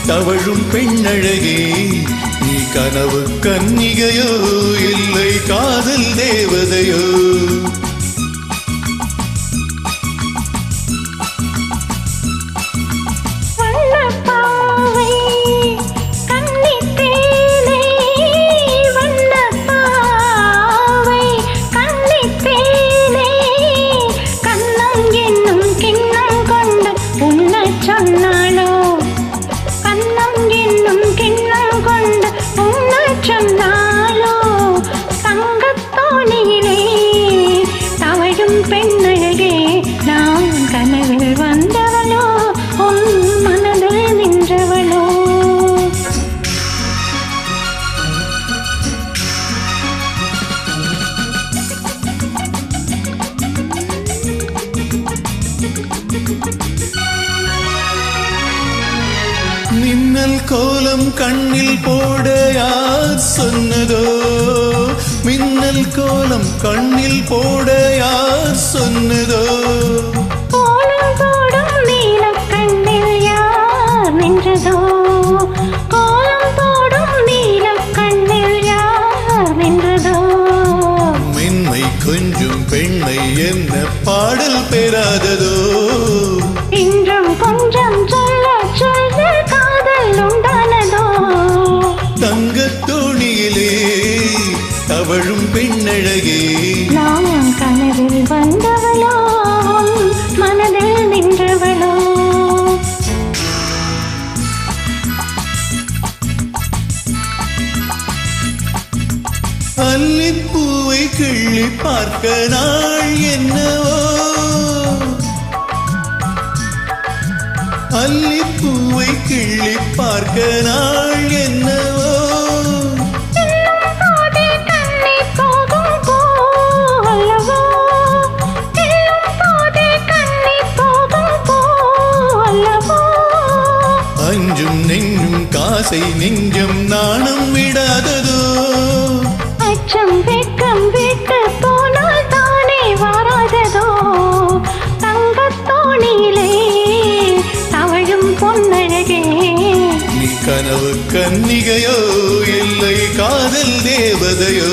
தவழும் பெண்ணழகே நீ கனவு கன்னிகையோ இல்லை காதல் தேவதையோ பெண்ணழகே நான் கனவில் வந்தவளோ உன் மனதில் நின்றவளோ மின்னல் கோலம் கண்ணில் போட யார் சொன்னதோ மின்னல் கோலம் கண்ணில் போட யார் சொன்னதோ கோலம் போடும் நீல கண்ணில் யார் நின்றதோ கோலம் போடும் நீல கண்ணில் யார் நின்றதோ மென்மை கொஞ்சம் பெண்மை என்ன பாடல் பெறாததோ இன்றும் கொஞ்சம் சொல்ல சொல்ல காதல் உண்டானதோ தங்கத் தோணியிலே தவழும் பெண்ணழகே நான் கனவில் வந்தவளோ மனதில் நின்றவளோ அல்லிப்பூவை கிள்ளி பார்க்க நாள் என்னவோ அல்லிப்பூவை கிள்ளி பார்க்க நாள் என்னவோ அஞ்சும் நெஞ்சும் காசை நெஞ்சம் நாணம் விடாததோ அச்சம் வெட்கம் விட்டு போனால் தானே வராததோ தங்கத்தோணியிலே தவழும் பொன்னழகே நீ கனவு கன்னிகையோ இல்லை காதல் தேவதையோ